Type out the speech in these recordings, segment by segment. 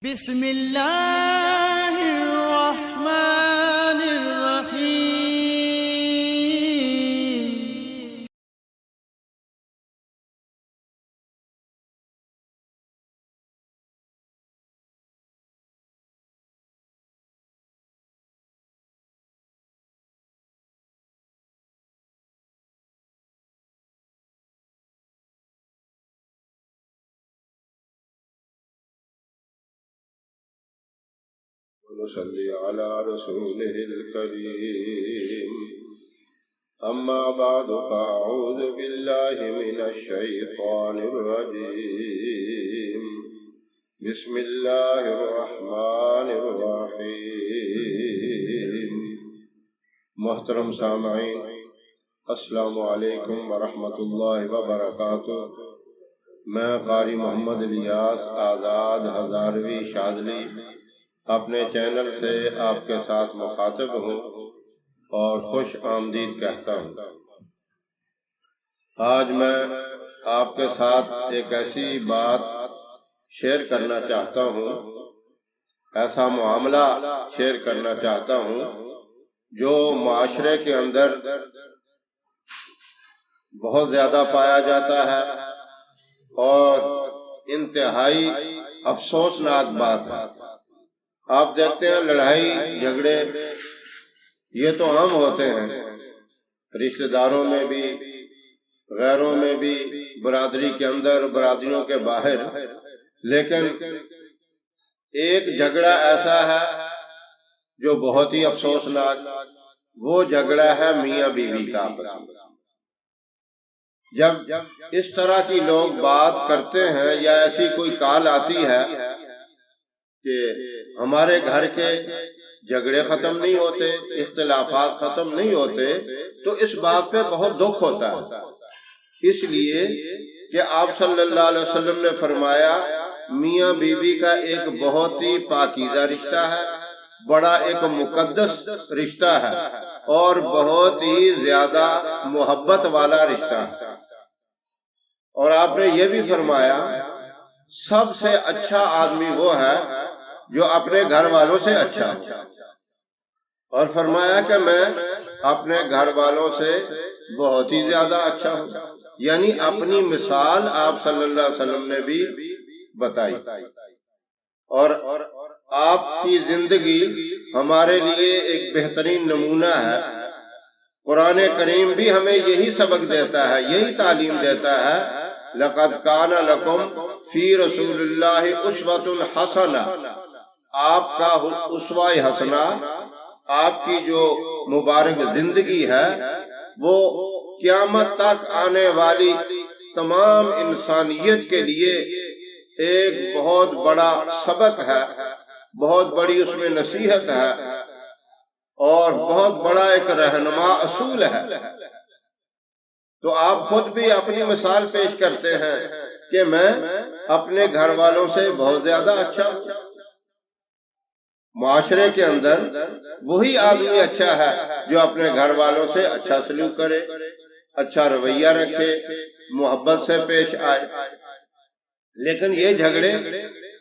بسم اللہ الرحمن الرحیم۔ ونصلي على رسوله الكريم. أما بعد فأعوذ بالله من الشيطان الرجيم. بسم الله الرحمن الرحيم. محترم سامعین، السلام علیکم ورحمۃ اللہ وبرکاتہ۔ میں قاری محمد الیاس آزاد ہزاروی شاذلی اپنے چینل سے آپ کے ساتھ مخاطب ہوں اور خوش آمدید کہتا ہوں۔ آج میں آپ کے ساتھ ایک ایسی بات شیئر کرنا چاہتا ہوں، ایسا معاملہ شیئر کرنا چاہتا ہوں جو معاشرے کے اندر بہت زیادہ پایا جاتا ہے اور انتہائی افسوسناک بات ہے۔ آپ دیکھتے ہیں لڑائی جھگڑے یہ تو عام ہوتے ہیں، رشتہ داروں میں بھی، غیروں میں بھی، برادری کے اندر، برادریوں کے باہر، لیکن ایک جھگڑا ایسا ہے جو بہت ہی افسوسناک، وہ جھگڑا ہے میاں بیوی کا آپس میں۔ جب اس طرح کی لوگ بات کرتے ہیں یا ایسی کوئی کال آتی ہے کہ ہمارے گھر کے جھگڑے ختم نہیں ہوتے، اختلافات ختم نہیں ہوتے، تو اس بات پہ بہت دکھ ہوتا ہے، اس لیے کہ آپ صلی اللہ علیہ وسلم نے فرمایا میاں بیوی کا ایک بہت ہی پاکیزہ رشتہ ہے، بڑا ایک مقدس رشتہ ہے اور بہت ہی زیادہ محبت والا رشتہ ہے۔ اور آپ نے یہ بھی فرمایا سب سے اچھا آدمی وہ ہے جو اپنے گھر والوں سے اچھا ہو، اور فرمایا کہ میں اپنے گھر والوں سے بہت ہی زیادہ اچھا ہوں، یعنی اپنی مثال آپ صلی اللہ علیہ وسلم نے بھی بتائی، اور آپ کی زندگی ہمارے لیے ایک بہترین نمونہ ہے۔ قرآن کریم بھی ہمیں یہی سبق دیتا ہے، یہی تعلیم دیتا ہے، لَقَدْ كَانَ لَكُمْ فِي رَسُولِ اللَّهِ أُسْوَةٌ حَسَنَةٌ۔ آپ کا اسوہ حسنہ، آپ کی جو مبارک زندگی ہے، وہ قیامت تک آنے والی تمام انسانیت کے لیے ایک بہت بڑا سبق ہے، بہت بڑی اس میں نصیحت ہے اور بہت بڑا ایک رہنما اصول ہے۔ تو آپ خود بھی اپنی مثال پیش کرتے ہیں کہ میں اپنے گھر والوں سے بہت زیادہ اچھا ہوں۔ معاشرے کے اندر وہی آدمی اچھا ہے جو اپنے گھر والوں سے اچھا سلوک کرے، اچھا رویہ رکھے، محبت سے پیش آئے، لیکن یہ جھگڑے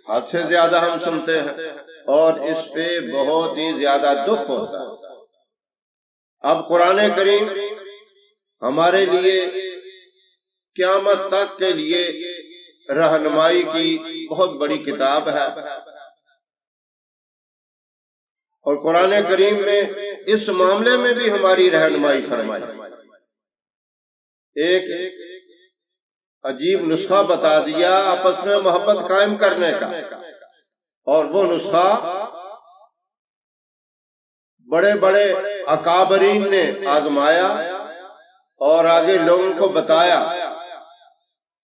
حد سے زیادہ ہم سنتے ہیں اور اس پہ بہت ہی زیادہ دکھ ہوتا ہے۔ اب قرآن کریم ہمارے لیے قیامت تک کے لیے رہنمائی کی بہت بڑی کتاب ہے، اور قرآن کریم میں اس معاملے میں بھی ہماری رہنمائی فرمائی۔ ایک عجیب نسخہ بتا دیا آپس میں محبت قائم کرنے کا، اور وہ نسخہ بڑے بڑے اکابرین نے آزمایا اور آگے لوگوں کو بتایا،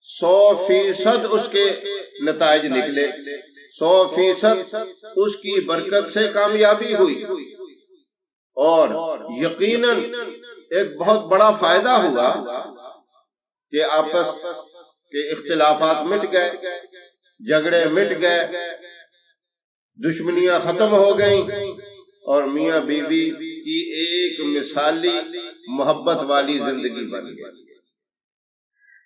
100% اس کے نتائج نکلے، 100% اس کی برکت سے کامیابی ہوئی، اور یقیناً ایک بہت بڑا فائدہ ہوا کہ آپس کے اختلافات مٹ گئے، جھگڑے مٹ گئے، دشمنیاں ختم ہو گئیں، اور میاں بیوی کی ایک مثالی محبت والی زندگی بن گئی۔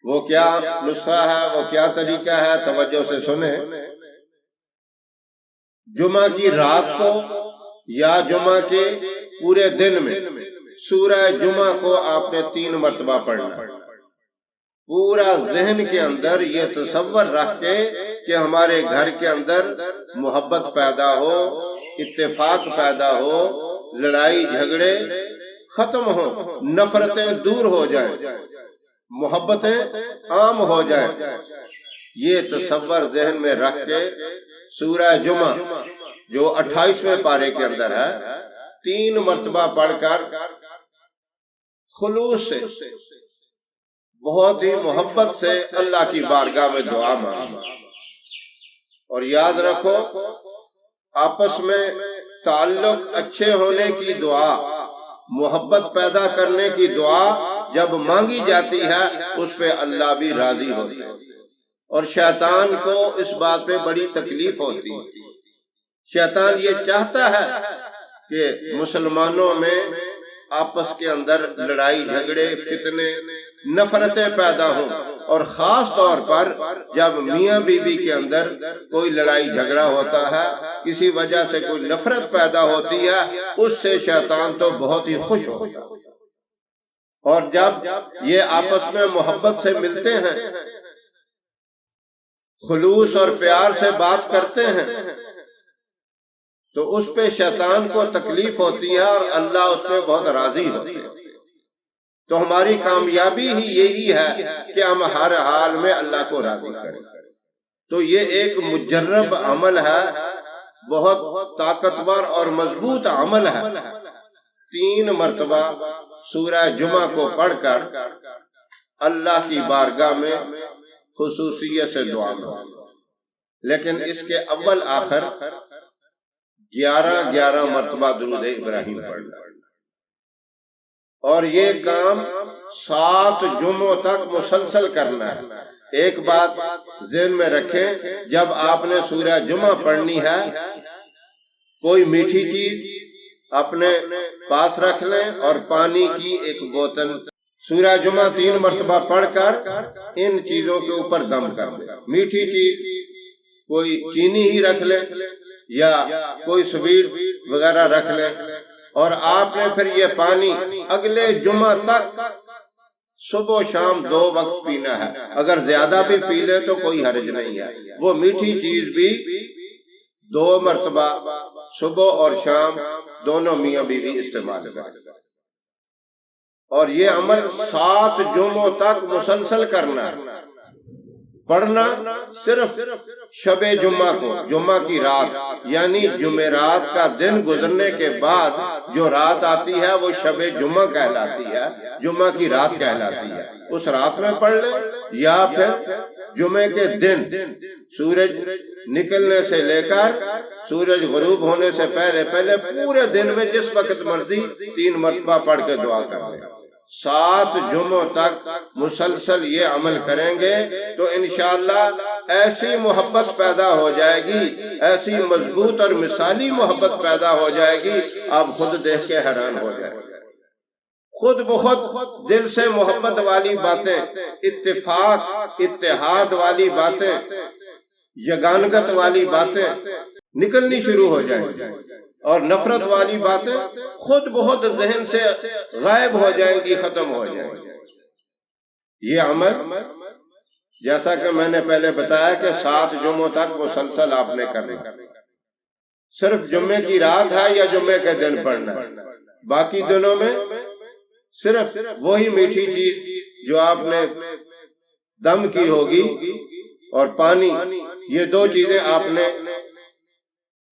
وہ کیا نسخہ ہے، وہ کیا طریقہ ہے، توجہ سے سنیں۔ جمعہ کی رات کو یا جمعہ کے پورے دن میں سورہ جمعہ کو آپ نے 3 مرتبہ پڑھنا ہے۔ پورا ذہن کے اندر یہ تصور رکھ کے کہ ہمارے گھر کے اندر محبت پیدا ہو، اتفاق پیدا ہو، لڑائی جھگڑے ختم ہو، نفرتیں دور ہو جائیں، محبتیں عام ہو جائیں، یہ تصور ذہن میں رکھ کے سورہ جمعہ جو 28ویں پارے کے اندر ہے 3 مرتبہ پڑھ کر خلوص سے، بہت ہی محبت سے اللہ کی بارگاہ میں دعا مانگو۔ اور یاد رکھو، آپس میں تعلق اچھے ہونے کی دعا، محبت پیدا کرنے کی دعا جب مانگی جاتی ہے اس پہ اللہ بھی راضی ہوتا ہے، اور شیطان کو اس بات پہ بڑی تکلیف ہوتی ہے۔ شیطان یہ چاہتا ہے کہ مسلمانوں میں آپس کے اندر لڑائی جھگڑے، فتنے، نفرتیں پیدا ہوں، اور خاص طور پر جب میاں بیوی کے اندر کوئی لڑائی جھگڑا ہوتا ہے، کسی وجہ سے کوئی نفرت پیدا ہوتی ہے، اس سے شیطان تو بہت ہی خوش ہوتا ہے۔ اور جب یہ آپس میں محبت سے ملتے ہیں، خلوص اور پیار سے بات کرتے ہیں، تو اس پہ شیطان کو تکلیف ہوتی ہے اور اللہ اس پہ بہت راضی ہوتی ہے۔ تو ہماری کامیابی ہی یہی ہے کہ ہم ہر حال میں اللہ کو راضی کریں۔ تو یہ ایک مجرب عمل ہے، بہت طاقتور اور مضبوط عمل ہے۔ 3 مرتبہ سورہ جمعہ کو پڑھ کر اللہ کی بارگاہ میں خصوصیت سے دعا مانگو، لیکن اس کے اول آخر 11 مرتبہ درود ابراہیم پڑھنا، اور یہ کام 7 جمعوں تک مسلسل کرنا ہے۔ ایک بات ذہن میں رکھیں، جب آپ نے سورہ جمعہ پڑھنی ہے، کوئی میٹھی چیز اپنے پاس رکھ لیں اور پانی کی ایک بوتل، سورہ جمعہ 3 مرتبہ پڑھ کر ان چیزوں کے اوپر دم کر دیں۔ میٹھی چیز کوئی چینی ہی رکھ لیں یا کوئی سویٹ وغیرہ رکھ لیں، اور آپ نے پھر یہ پانی اگلے جمعہ تک صبح و شام 2 وقت پینا ہے۔ اگر زیادہ بھی پی لے تو کوئی حرج نہیں ہے، وہ میٹھی چیز بھی 2 مرتبہ صبح اور شام دونوں میاں بیوی استعمال کریں، اور یہ عمل 7 جمعوں تک مسلسل کرنا ہے۔ پڑھنا صرف شب جمعہ کو، جمعہ کی رات، یعنی جمعرات کا دن گزرنے کے بعد جو رات آتی ہے وہ شب جمعہ کہلاتی ہے، جمعہ کی رات کہلاتی ہے۔ اس رات میں پڑھ لیں، یا پھر جمعے کے دن سورج نکلنے سے لے کر سورج غروب ہونے سے پہلے پورے دن میں جس وقت مرضی 3 مرتبہ پڑھ کے دعا کر لیں۔ 7 جمعوں تک مسلسل یہ عمل کریں گے تو انشاءاللہ ایسی محبت پیدا ہو جائے گی، ایسی مضبوط اور مثالی محبت پیدا ہو جائے گی، آپ خود دیکھ کے حیران ہو جائیں گے۔ خود بخود دل سے محبت والی باتیں، اتفاق اتحاد والی باتیں، یگانگت والی باتیں نکلنی شروع ہو جائیں گی، اور نفرت والی باتیں خود بہت ذہن سے غائب ہو جائیں گی، ختم ہو جائیں گی۔ یہ عمل جیسا کہ میں نے پہلے بتایا کہ 7 جمعوں تک مسلسل آپ نے کرنا، صرف جمعے کی رات ہے یا جمعے کے دن پڑھنا، باقی دنوں میں صرف وہی میٹھی چیز جو آپ نے دم کی ہوگی اور پانی، یہ 2 چیزیں آپ نے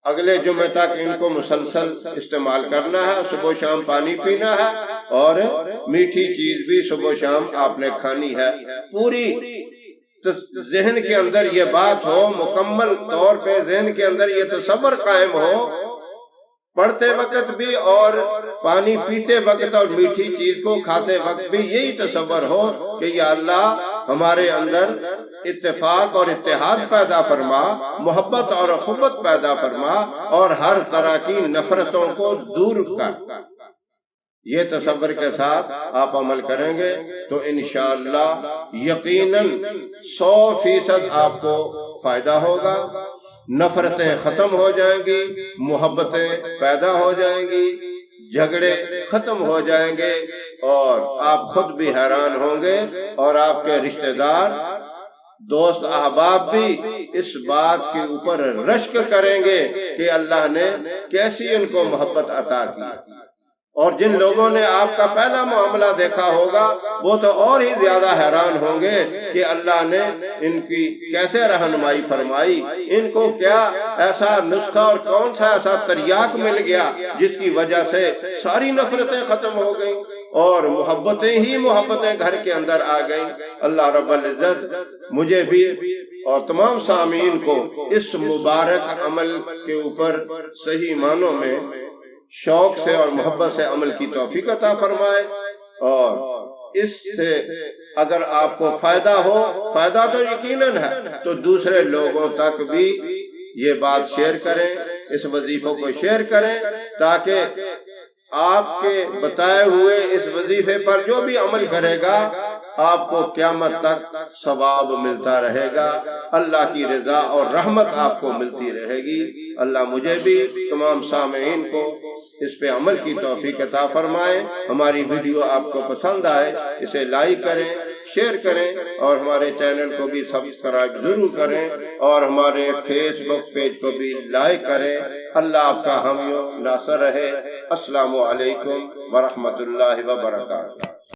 اگلے جمعے تک ان کو مسلسل استعمال کرنا ہے۔ صبح و شام پانی پینا ہے، اور میٹھی چیز بھی صبح و شام آپ نے کھانی ہے۔ پوری ذہن کے اندر یہ بات ہو، مکمل طور پہ ذہن کے اندر یہ تصور قائم ہو، پڑھتے وقت بھی اور پانی پیتے وقت اور میٹھی چیز کو کھاتے وقت بھی یہی تصور ہو کہ یا اللہ ہمارے اندر اتفاق اور اتحاد پیدا فرما، محبت اور اخوت پیدا فرما، اور ہر طرح کی نفرتوں کو دور کر۔ یہ تصور کے ساتھ آپ عمل کریں گے تو انشاءاللہ یقیناً 100% آپ کو فائدہ ہوگا، نفرتیں ختم ہو جائیں گی، محبتیں پیدا ہو جائیں گی، جھگڑے ختم ہو جائیں گے، اور آپ خود بھی حیران ہوں گے اور آپ کے رشتہ دار دوست احباب بھی اس بات کے اوپر رشک کریں گے کہ اللہ نے کیسی ان کو محبت عطا کی۔ اور جن لوگوں نے آپ کا پہلا معاملہ دیکھا ہوگا وہ تو اور ہی زیادہ حیران ہوں گے کہ اللہ نے ان کی کیسے رہنمائی فرمائی، ان کو کیا ایسا نسخہ اور کون سا ایسا تریاق مل گیا جس کی وجہ سے ساری نفرتیں ختم ہو گئیں اور محبتیں ہی محبتیں گھر کے اندر آ گئیں۔ اللہ رب العزت مجھے بھی اور تمام سامعین کو اس مبارک عمل کے اوپر صحیح معنوں میں شوق سے اور محبت سے عمل کی توفیق عطا فرمائے، اور اس سے اگر آپ کو فائدہ ہو، فائدہ تو یقیناً ہے، تو دوسرے لوگوں تک بھی یہ بات شیئر کریں، اس وظیفوں کو شیئر کریں، تاکہ آپ کے بتائے ہوئے اس وظیفے پر جو بھی عمل کرے گا آپ کو قیامت تک ثواب ملتا رہے گا، اللہ کی رضا اور رحمت آپ کو ملتی رہے گی۔ اللہ مجھے بھی تمام سامعین کو اس پہ عمل کی توفیق عطا فرمائے۔ ہماری ویڈیو آپ کو پسند آئے اسے لائک کریں، شیئر کریں، اور ہمارے چینل کو بھی سبسکرائب ضرور کریں، اور ہمارے فیس بک پیج کو بھی لائک کریں۔ اللہ آپ کا حامی و ناصر رہے۔ السلام علیکم ورحمۃ اللہ وبرکاتہ۔